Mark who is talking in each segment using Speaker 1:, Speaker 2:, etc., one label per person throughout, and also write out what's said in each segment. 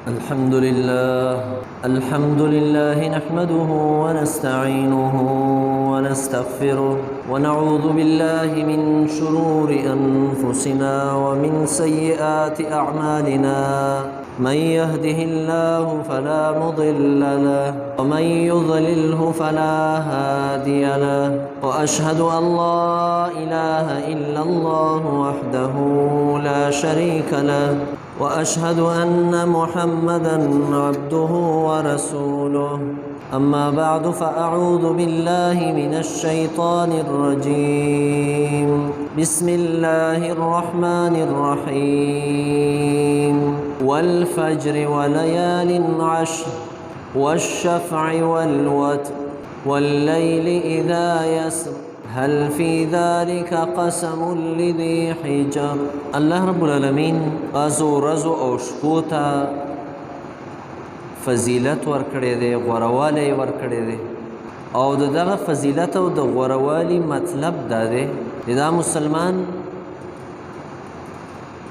Speaker 1: الحمد لله نحمده ونستعينه ونستغفره ونعوذ بالله من شرور أنفسنا ومن سيئات أعمالنا. من يهده الله فلا مضل له ومن يضلله فلا هادي له، وأشهد أن لا إله إلا الله وحده لا شريك له، وأشهد أن محمدًا عبده ورسوله. أما بعد فأعوذ بالله من الشيطان الرجيم. بسم الله الرحمن الرحيم. والفجر وليال عشر والشفع والوتر والليل إذا يسر هل في ذلك قسم لذي حجر. الله رب العالمین غازو رزو او شپوتا فضیلت ورکړی دی، غوروالی ورکړی دی، او دغه فضیلت او د غوروالی مطلب دا دی دا مسلمان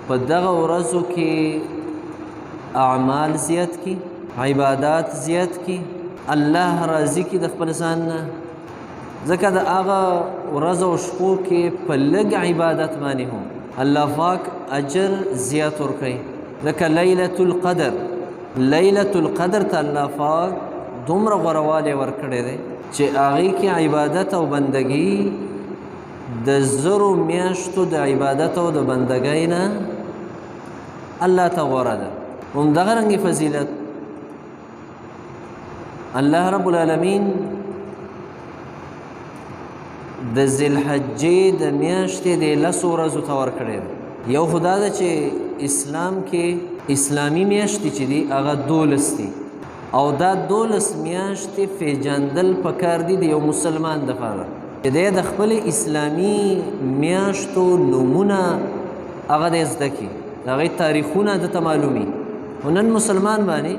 Speaker 1: په دغه ورځو کې اعمال زیات کی، عبادات زیات کی، الله راضي کی د خپل ځان نه. ځکه د هغه ورځو او شپو کې په لږ عبادت باندې هم الله پاک اجر زیات ورکوي. لکه لیلة القدر، لیلة القدر ته الله پاک دومره غوروالی ورکړی دی چې هغې کې عبادت او بندګي د زرو میاشتو د عبادت او د بندګۍ نه الله ته غوره ده. همدغه رنګې فضیلت الله رب العالمین د ذوالحجې د میاشتې د 10 ورځو ته ورکړی دی. یو خو دا ده چې اسلام کې اسلامي میاشتې چې دي هغه 12 دي، او دا 12 میاشتې پیژندل پکار دي د یو مسلمان دپاره چې دی د خپل اسلامي میاشتو نومونه هغه دی زده کړي، د هغې تاریخونه دته معلومي. خو نن مسلمان باندې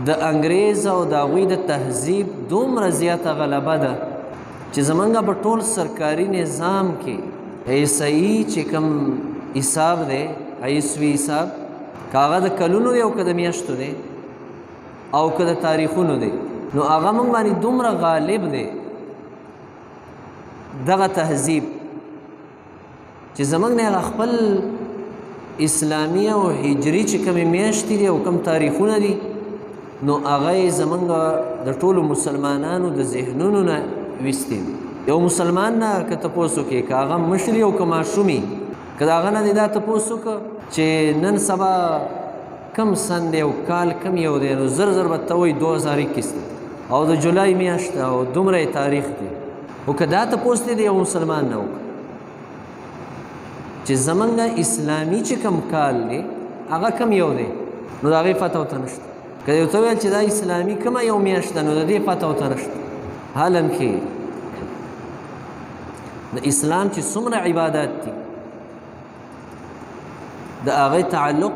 Speaker 1: د انګریز او د هغوی د تهذیب دومره زیاته غلبه ده چې زمونږ په ټول سرکاري نظام کې عیسوي چې کوم حساب دی، عیسوي حساب، که هغه د کلونو دی او که د میاشتو دی او که د تاریخونو دی، نو هغه موږ باندې دومره غالب دی دغه تهذیب چې زمونږ نه هغه خپل اسلامي او هجري چې کومې میاشتې دي او کوم تاریخونه دي، نو هغه یې زمونږ د ټولو مسلمانانو د ذهنونو نه ویستي. یو مسلمان نه که تپوس وکړي، که هغه مشر او که ماشوم وي، که د هغه نه دې دا تپوس وکړه چې نن سبا کم سن دی او کال کم یو دی، نو زر زر به ته وایي 2021 دی او د جولای میاشت ده او دومره تاریخ دی. خو که دا تپوس دی د یو مسلمان نه وکړه چې زمونږ اسلامي چې کم کال دی هغه کم یو دی، نو د هغې پته ورته نشته. که یو ته ویل چې دا اسلامي کومه یو میاشت ده، نو د دې پته ورته نشته. حالا کې د اسلام چې څومره عبادات دي د هغې تعلق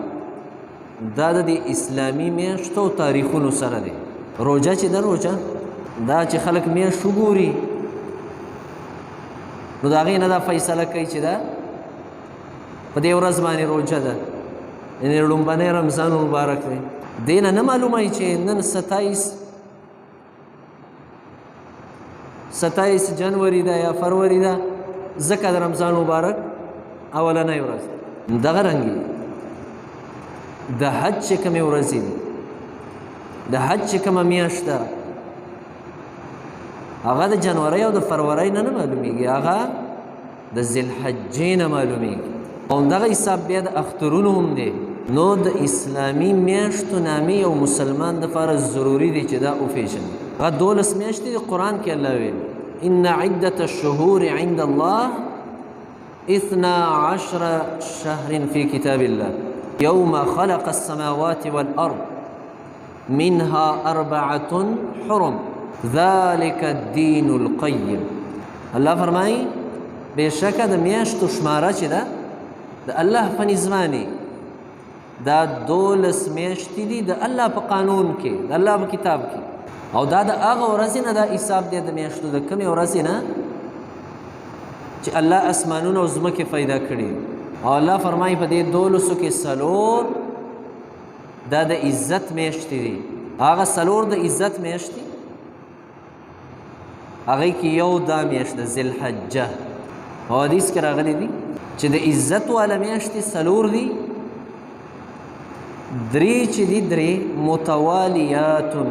Speaker 1: دا د اسلامي میاشتو او تاریخونو سره دی. روژه چې ده، روژه دا چې خلک میاشت وګوري نو د هغې نه دا فیصله کوي چې دا په دې ورځ باندې روژه ده، یعنې لومبنی رمضان مبارک دی. دې نه نه معلوموي چې نن 27 جنوري ده یا فروری ده، ځکه د رمضان مبارک اولنۍ ورځ. دغه رنګې د حج چې کومې ورځې دي، د حج چې کومه میاشت ده، هغه د جنورۍ او د فروری نه معلومیږي، هغه د ذوالحجې نه معلومیږي. او همدغه حساب بیا د اخترونو هم دی. نو د اسلامي میاشتو نامې یو مسلمان دپاره ضروري دی چې دا وپېژني. هغه 12 میاشتې د قرآن کې الله ویل ان عدة الشهور عند الله 12 شهر في كتاب الله يوم خلق السماوات والأرض منها 4 حرم ذلك الدين القيم. الله فرمایي بېشکه د میاشتو شماره چې ده د الله په نظمانې دا 12 میاشتې دي د الله په قانون کې، د الله په کتاب کې، او دا د هغه ورځې نه دا حساب دی د میاشتو د کومې ورځې نه چې الله اسمانونه او ځمکې پیدا کړي. او الله فرمایي په دې 12 کې 4 دا د عزت میاشتې دي. هغه څلور د عزت میاشتې هغې کې یو دا میاشت ده ذوالحجه. او حدیث کې راغلی دي چې د عزت والا میاشتې څلور دي. درې چې دي درې متوالیاتن،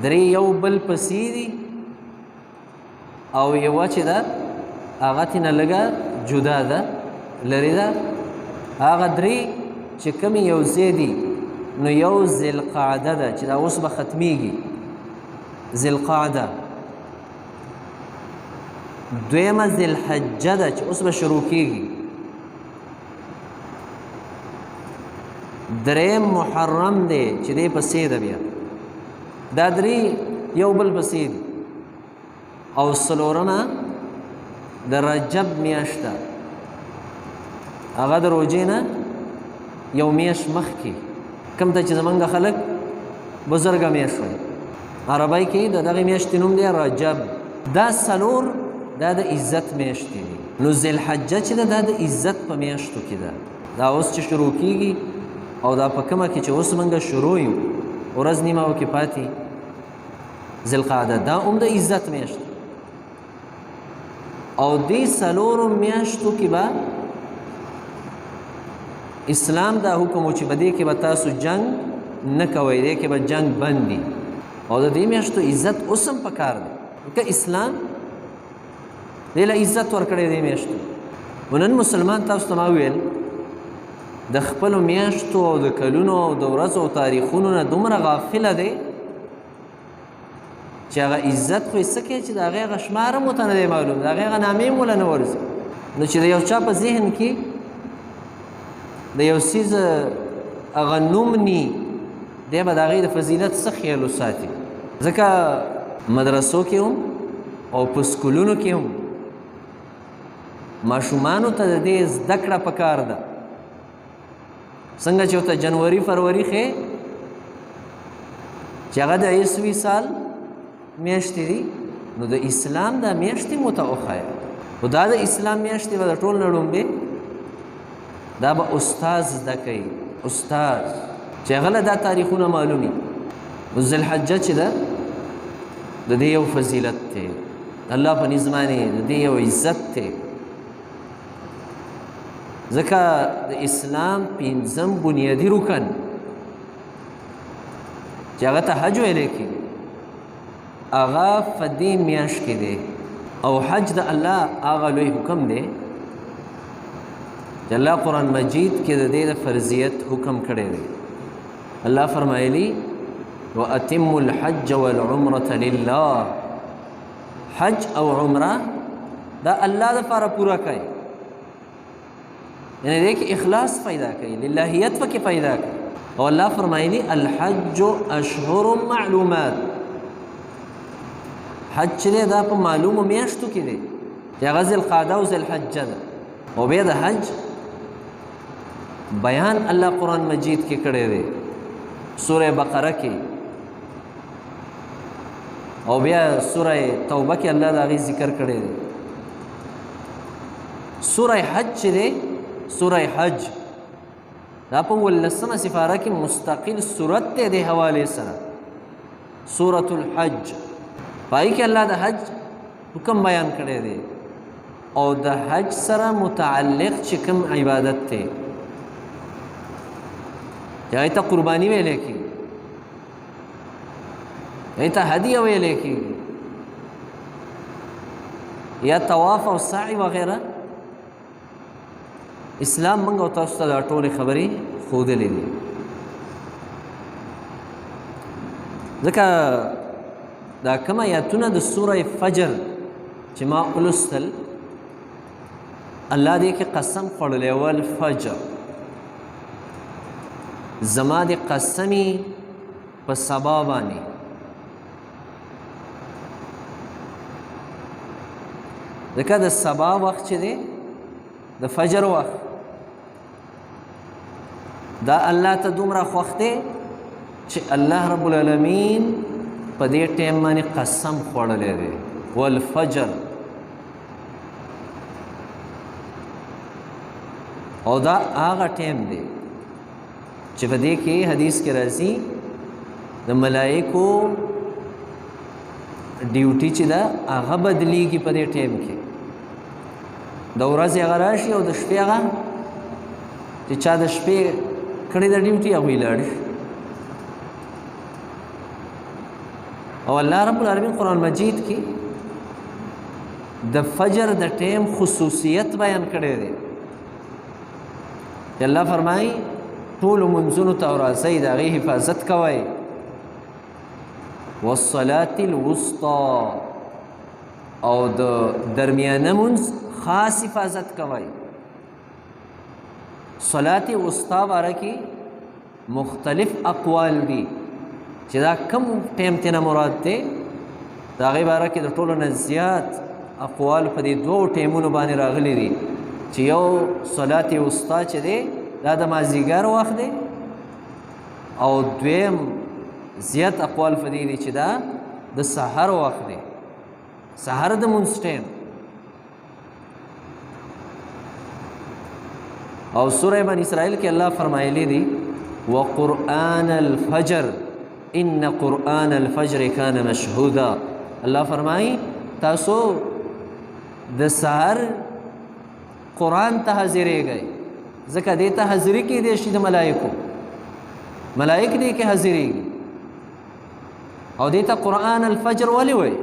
Speaker 1: درې یو بل پسې دي، او یوه چې ده هغه ترېنه لږه جدا ده، لرې ده. هغه درې چې کومې یو ځای دي نو یو ذوالقعده ده چې دا اوس به ختمیږي، ذوالقعده. دویمه ذوالحجه ده چې اوس به شروع کېږي. دریم محرم دی چې دی پسې ده بیا. دا درې یو بل پسې دي. او څلورمه د رجب میاشت ده، هغه د روژې نه یو میاشت مخکې، کوم ته چې زمونږ خلک بزرګه میاشت وایي، عربی کې د دغې میاشتې نوم دی رجب. دا څلور دا د عزت میاشتې دي. نو ذوالحجه چې ده دا د عزت په میاشتو کې ده. دا اوس چې شروع کېږي او دا په کومه کې چې اوس موږ شروع یو، ورځ نیمه وکې پاتې ذوالقعده، دا هم د عزت میاشت. او دې څلورو میاشتو کې به اسلام دا حکم و چې په دې کې به تاسو جنگ نه کوئ، دې کې به جنگ بند دي. او د دې میاشتو عزت اوس هم پکار دی، که اسلام دې له عزت ورکړی دې میاشتو. نن مسلمان تاسو ته ما وویل د خپلو میاشتو او د کلونو او د ورځو او تاریخونو نه دومره غافله دی چې هغه عزت خو یې څه کوي چې د هغې هغه شمار هم ورته نه دی معلوم، د هغې هغه نامې هم وله نه ورځي. نو چې د یو چا په ذهن کې د یو څیز هغه نوم ني، دی به د هغې د فضیلت څه خیال وساتي. ځکه مدرسو کې هم او په سکولونو کې هم ماشومانو ته د دې زده کړه پکار ده. څنګه چې ورته جنوري فروری ښې چې هغه د عیسوي سال میاشتې دي، نو د اسلام دا میاشتې مو ته وښایه. خو دا د اسلام میاشتې به د ټول نه لومبې دا به استاد زده کوي، استاد چې هغه له دا تاریخونه معلومي. ذوالحجه چې ده د دې یو فضیلت دی، الله په نظم باندې د دې یو عزت دی. ځکه د اسلام پنځم بنیادي رکن چې هغه ته حج ویلی کېږي، هغه په دې میاشت کې دی. او حج د الله هغه لوی حکم دی چې الله قرآن مجید کې د دې د فرضیت حکم کړی دی. الله فرمایلی وَأَتِمُّ الْحَجَّ وَالْعُمْرَةَ لِلَّهِ، حج او عمره دا الله دپاره پوره کوي، یعنی دې کې اخلاص پیدا کوي، للهیت پکې پیدا کوي. او الله فرمایلی الحج اشهر معلومات، حج چې دی دا په معلومو میاشتو کې دی چې هغه ذوالقعده او ذوالحجه ده. او بیا د حج بیان الله قرآن مجید کې کړی دی سوره بقره کې، او بیا سوره توبه کې الله د هغې ذکر کړی دی. سوره حج چې دی، سوره حج دا په 18مه سپاره کې مستقل صورت دی د حوالې سره، سورة الحج. پای کې الله د حج حکم بیان کړی دی او د حج سره متعلق چې کوم عبادت دی چې هغې ته قرباني ویلی کېږي، هغې ته هدیه ویلی کېږي، یا طواف او سعی وغیره. اسلام موږ او تاسو ته دا ټولې خبرې ښودلې دي. ځکه دا کوم آیاتونه د سوره فجر چې ما ولوستل، الله دې کې قسم خوړلی والفجر، زما د قسمي په سبا باندې. ځکه د سبا وخت چې دی د فجر وخت دا الله ته دومره خوښ دی چې الله رب العالمین په دې ټیم باندې قسم خوړلی دی والفجر. او دا هغه ټیم دی چې په دې کې حدیث کې راځي د ملائکو ډیوټي چې ده هغه بدلیږي په دې ټیم کې د ورځې هغه راشي او د شپې هغه چې چا د شپې کړې ده ډیوټي هغوی لاړ شي او الله رب العالمین قرآن مجید کې د فجر د ټیم خصوصیت بیان کړی دی چې الله فرمایي ټولو منځونو ته ورځئ د هغې حفاظت کوئ والصلاة الوسطى او د درمیانه منځ خاص حفاظت کوئ صلاة وسطی باره کې مختلف اقوال دي چې دا کم ټیم تینا مراد دی د هغې باره کې د ټولو نه زیات اقوال په دې دوو ټیمونو باندې راغلي دي چې یو صلات وسطی چې دی دا د مازدیګر وخت دی او دویم زیات اقوال په دې دي چې دا د سحر وخت دی سحر د مونځ ټیم او سوره بنی اسرائیل کې الله فرمایلی دی وقرآن الفجر ان قرآن الفجر کان مشهودا الله فرمایي تاسو د سحر قرآن ته حاضرېږئ ځکه دې ته حاضري کېدی شي د ملایکو ملایک دې کې حاضرېږي او دې ته قرآن الفجر ولې وایي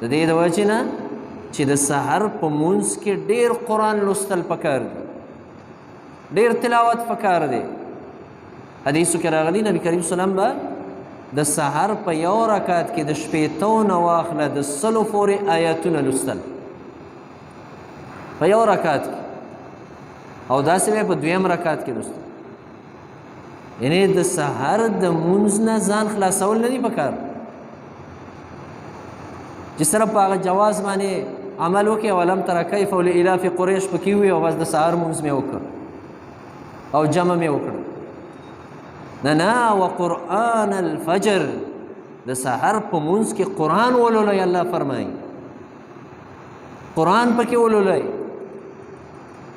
Speaker 1: د دې د وجې نه چې د سحر په مونځ کې ډېر قرآن لوستل پکار دی ډېر تلاوت پکار دی حدیثو کې راغلی نبی کریم سلام به د سحر په یو رکعت کې د شپېتو نه واخله د سلو پورې آیاتونه لوستل په یو رکعت کې او داسې به په دویم رکعت کې لوستل یعنی د سحر د مونځ نه ځان خلاصول نه دي پکار چې صرف په هغه جواز باندې عمل وکړي او الم تر کیف ولإلاف قریش پکې وي او بس د سحر مونځ مې وکړ او جمع مې وکړ نه وقرآن الفجر د سحر په مونځ کې قرآن ولولئ الله فرمایي قرآن پکې ولولئ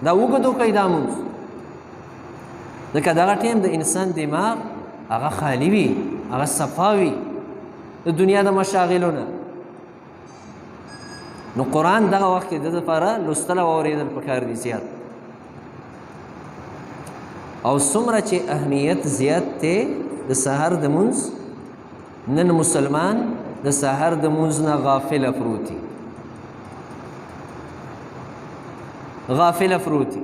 Speaker 1: دا وګدو کوي دا مونځ ځکه دغه ټیم د انسان دماغ هغه خالی وي هغه صفا وي د دنیا د مشاغلو نه نو قرآن دغه وخت کې د ده لپاره لوستل او اورېدل پکار دي زیات او څومره چې اهمیت زیات دی د سحر د مونځ نن مسلمان د سحر د مونځ نه غافله پروتي غافله پروتي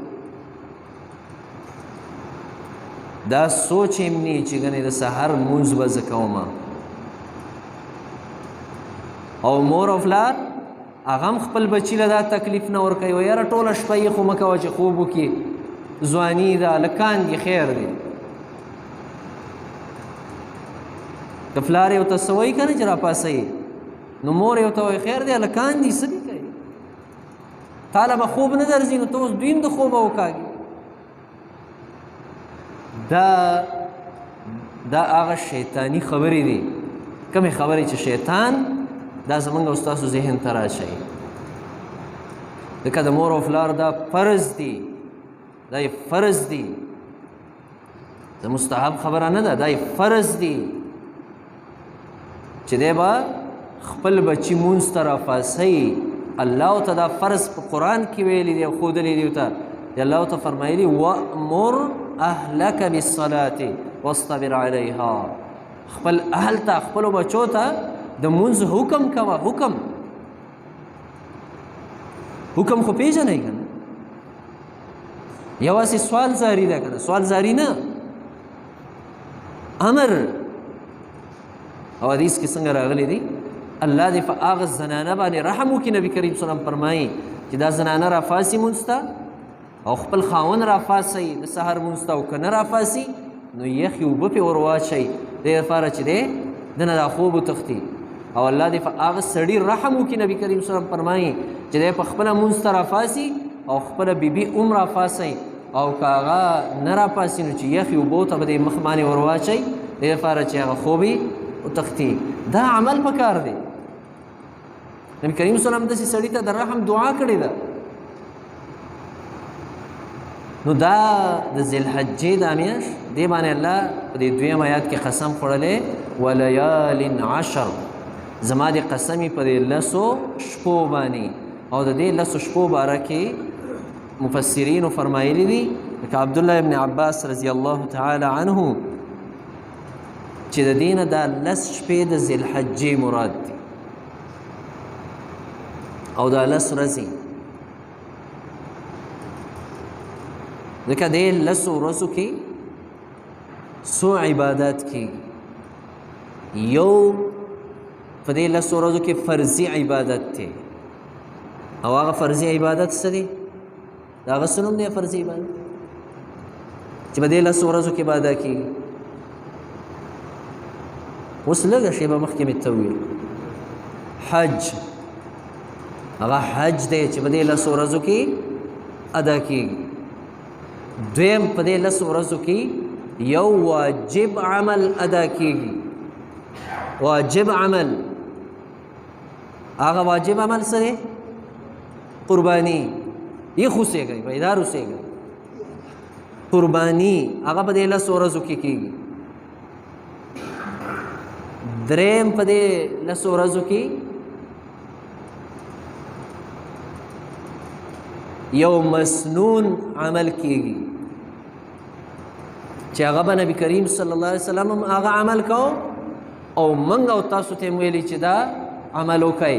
Speaker 1: دا سوچ هم نی چې ګنې د سحر مونځ به زه کومه او مور او پلار هغه هم خپل بچي له دا تکلیف نه ورکوي یاره ټوله شپه یې خو مه کوه چې خوب وکړي ځواني ده لکان دي خیر دی که پلار یو ته څه وایي که نه چې راپاسئ نو مور یو ته وایي خیر دی لکان دي څه دي کوي تاله به خوب نه درځي نو ته اوس دویم د خوبه وکاږي دا هغه شیطانی خبرې دي کمې خبرې چې شیطان دا زمونږ او ستاسو ذهن ته راشي ځکه د مور او پلار دا فرض دي دا فرض دي دا مستحب خبره نه ده دا فرض دي چې دی به خپل بچي مونځ ته راپاسئ الله ته دا فرض په قرآن کې ویلی دی او ښودلی دی ورته الله ته فرمایلي وامر اهلک بالصلاة واصطبر علیها خپل اهل ته خپلو بچو ته د مونځ حکم کوه حکم خو پیژنئ که نه یوازې سوال زاری ده که نه سوال زاری نه امر او حدیث کې څنګه راغلی دی الله دې په هغه زنانه باندې رحم وکړي نبي کریم صلی الله علیه وسلم فرمایي چې دا زنانه راپاسي مونځ ته او خپل خاوند راپاسئ د سحر مونځ ته او که نه راپاسي نو یخې اوبه پرې ور واچئ دې لپاره چې دی دنه دا خوب وتښتي او الله دې په هغه سړي رحم وکړي نبي کریم صلی الله علیه وسلم فرمایي چې دی په خپله مونځ ته راپاسي او خپله بیبي راپاسئ او که هغه نه راپاسي نو چې یخې اوبو ته به دې مخ باندې ور واچئ دې لپاره چې هغه خوب یې وتښتي دا عمل پکار دی نبي کریم صلی الله علیه وسلم داسې سړي ته د رحم دعا کړې ده نو دا د ذوالحجې دا میاشت دې باندې الله په دې دویم آیات کې قسم خوړلی ولیال عشر زما دې قسمې په دې لسو شپو باندې او د دې لسو شپو باره کې مفسرینو فرمایلی دي لکه عبدالله ابن عباس رضی الله تعالی عنه چې د دې نه دا لس شپې د ذوالحجې مراد دي او دا لس ورځې ځکه دې لسو ورځو کې څو عبادات کېږي یو په دې لسو ورځو کې فرضي عبادت دی او هغه فرضي عبادت څه دی د هغه څه نوم دی فرضي عبادت چې په دې لسو ورځو کې به ادا کېږي اوس لږه شیبه مخکې مې ته وویل حج هغه حج دی چې په دې لسو ورځو کې ادا کېږي دویم په دې لسو ورځو کې یو واجب عمل ادا کېږي واجب عمل هغه واجب عمل څه دی قرباني یخ اوسېږئ بیدار اوسېږئ قرباني هغه په دې لسو ورځو کې کېږي دریم په دې لسو ورځو کې یو مسنون عمل کېږي چې هغه به نبی کریم صلی الله علیه وسلم هم هغه عمل کو او موږ او تاسو ته ویلي چې دا عمل وکړئ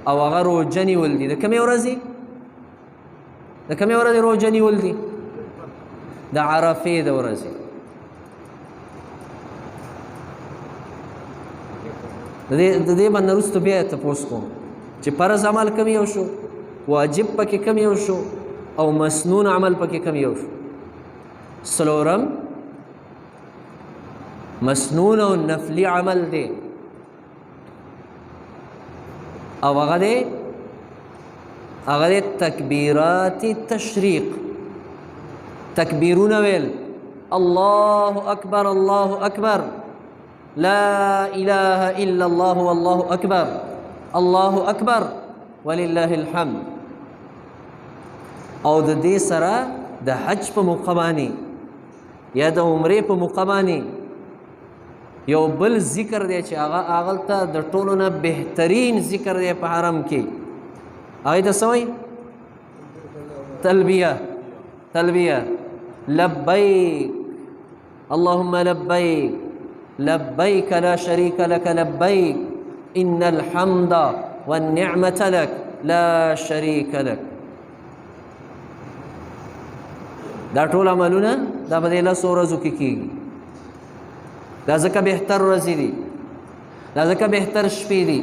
Speaker 1: او هغه روژه نیول دي د کومې ورځې د کومې ورځې روژه نیول دي د عرفې د ورځې د دې باندې وروسته بیا تپوس کوم چې فرض عمل کوم یو شو واجب پکې کوم یو شو او مسنون عمل پکې کوم یو شو څلورم مسنون او نفلی عمل دی او هغه دی تکبیرات تشریق تکبیرونه ویل الله اکبر الله اکبر لا اله الا الله والله اکبر الله اکبر ولله الحمد او د دې سره د حج په موقع باندې یا د عمرې په موقع باندې یو بل ذکر دی چې هغه هغلته د ټولو نه بهترین ذکر دی په حرم کې هغې ته څه وایي تلبیه لبیک اللهم لبیک لبیک لا شریک لك لبیک ان الحمد والنعمة لك لا شریک لك دا ټول عملونه دا په دې لسو ورځو کې کېږي دا ځکه بهتر ورځې دي دا ځکه بهتر شپې دي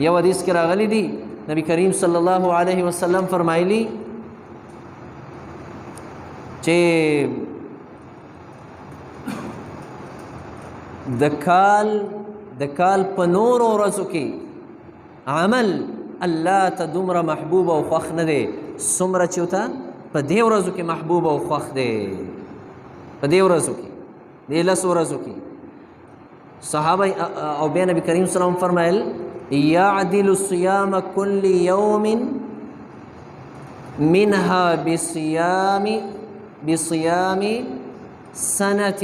Speaker 1: یو حدیث کې راغلی دي نبی کریم صلی الله علیه وسلم فرمایلی چې د کال په نورو ورځو کې عمل الله ته دومره محبوب او خوښ نه دی څومره چې ورته په دې ورځو کې محبوب او خوښ دی په دې ورځو کې دې لسو ورځو کې صحابه او بیا نبی کریم صلی الله علیه وسلم فرمایل یعدل صیام کل یوم منها بصیام سنة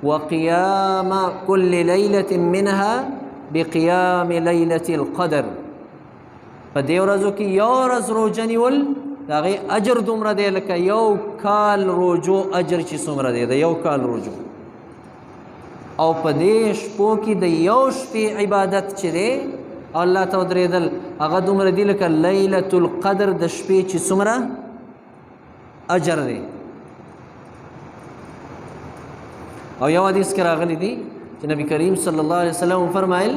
Speaker 1: وقيام كل ليلة منها بقيام ليلة القدر په دې ورځو کې یو ورځ روژه نیول د هغې اجر دومره دی لکه یو کال روژو اجر چې څومره دی د یو کال روژو او په دې شپو کې د یو شپې عبادت چې دی الله ته ودرېدل هغه دومره دی لکه لیلة القدر د شپې چې څومره اجر دی او یو حدیث کې راغلی دی چې نبی کریم صلی الله علیه وسلم فرمایل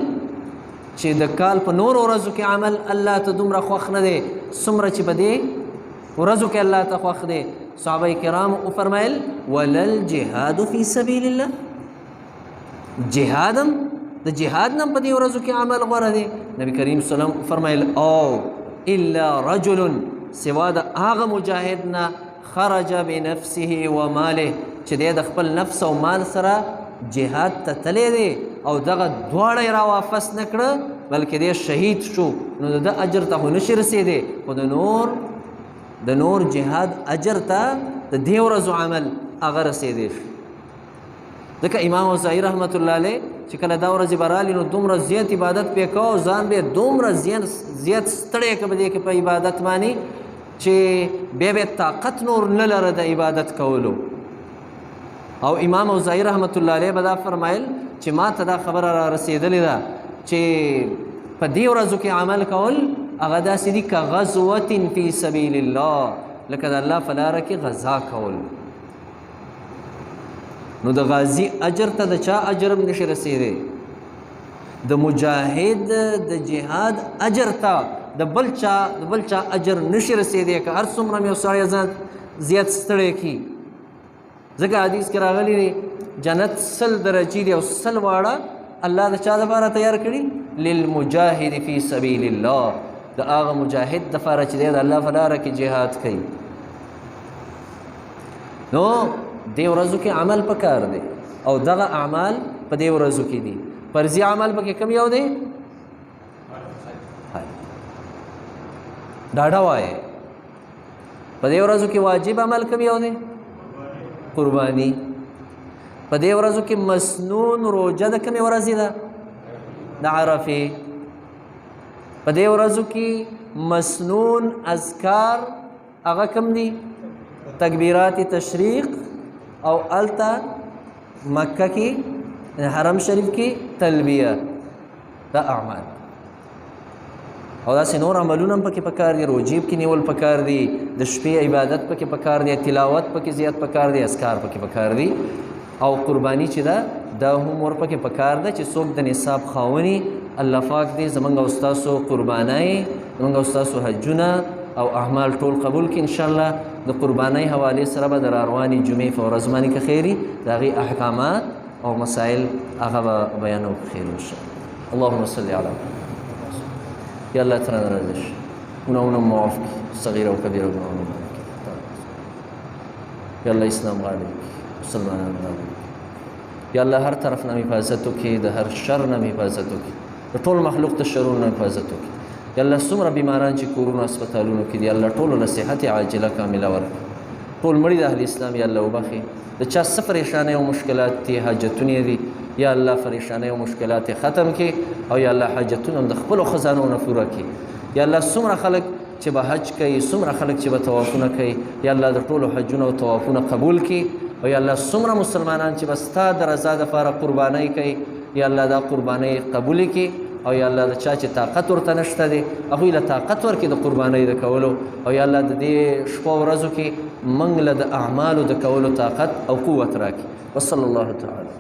Speaker 1: چې د کال په نور ورځو کې عمل الله ته دومره خوښ نه دی څومره چې په دې ورځو کې الله ته خوښ دی صحابه کرام فرمایل ولل جهاد فی سبیل الله جهادم د جهاد نم په دې ورځو کې عمل غوره دی نبی کریم صلی الله علیه وسلم فرمایل او الا رجل سوا د هغه مجاهد نه خرج بنفسه وماله چې د خپل نفس او مال سره جهاد ته تللی دی او دغه دواړه یې را واپس نه کړه بلکې دی شهید شو نو د اجر ته خو نشي رسېدی خو د نور جهاد اجر ته د دې ورځو عمل هغه رسېدی شي. ځکه امام اوزاعي رحمت الله علیه چې کله دا ورځې به رالي نو دومره زیات عبادت پې کوه، ځان به دومره زیات ستړی که په دې کې په عبادت باندې چې بیا به طاقت نور نه لره د عبادت کولو. او امام اوزاعي رحمت الله علیه به دا فرمایل چې ما ته دا خبره را رسېدلې ده چې په دې ورځو کې عمل کول هغه داسې دي که غزوة فی سبیل الله، لکه د الله په لاره کې غزا کول. نو د غازی اجر ته د چا اجر هم نشي رسېدی، د مجاهد د جهاد اجر ته د بل چا اجر نشي رسېدی که هر څومره مې یو سړی ځان زیات ستړی کي. ځکه حدیث کې راغلی دی جنت 100 درجې دي او 100 واړه الله د چا دپاره تیار کړي؟ للمجاهد فی سبیل الله، د هغه مجاهد دپاره چې دی د الله په لاره کې جهاد کوي. نو دې ورځو کې عمل پکار دی او دغه اعمال په دې ورځو کې دي. فرضي عمل پکې کوم یو دی؟ ډاډه وایه. په دې ورځو کې واجب عمل کوم یو دی؟ قربانی. په دې ورځو کې مسنون روجه د کومې ورځې ده؟ د عرفې. په دې ورځو کې مسنون اذکار هغه کوم دي؟ تکبیرات تشریق او التا مکه کې حرم شریف کې تلبیه. دا اعمال او داسې نور عملونه هم پکې پکار دي. روجې پکې نیول پکار دي، د شپې عبادت پکې پکار دی، تلاوت پکې زیات پکار دی، اذکار پکې پکار دي. او قربانی چې ده دا هم ور پکې پکار ده چې څوک د نصاب خاوني. الله پاک دې زمونږ او ستاسو قربانۍ، زمونږ او ستاسو حجونه او اعمال ټول قبول کړي انشاءالله. د قربانۍ حوالې سره به د راروانې جمعې په ورځ باندې که خیري د هغې احکامات او مسائل هغه به بیانو که خیر انشاءالله. اللهم صل علی محمد. یا الله ترانه رضا شي، ګناهونه معاف کړي، صغیره او کبیره ګناهونه معاف کړي. یا الله اسلام غالب کړي، مسلمانان غالب کړي. یا الله هر طرف نه حفاظت وکړي، د هر شر نه حفاظت وکړي، د ټول مخلوق د شرونو نه حفاظت وکړي. یا الله څومره بیماران چې کورونو هسپتالونو کې دي الله ټولو له صحت عاجله کامله ورکړي. ټول مړي د اهل اسلام یا الله وبخي. د چا څه پریشانۍ او مشکلات دي، حاجتونه دي، یا الله پریشانۍ او مشکلات ختم کړي او یا الله حاجتونه د خپلو خزانو نه پوره کړي. یا الله څومره خلک چې به حج کوي، څومره خلک چې به طوافونه کوي، یا الله د ټولو حجونه او طوافونه قبول کړي. او یا الله څومره مسلمانان چې به ستا د رضا دپاره قربانۍ کوي، یا الله دا قربانۍ قبولې کړي. او یا الله د چا چې طاقت ورته نشته دی هغوی له طاقت ورکړي د قربانۍ د کولو. او یا الله د دې شپو ورځو کې موږ له د اعمالو د کولو طاقت او قوت راکړي. وصلی الله تعالی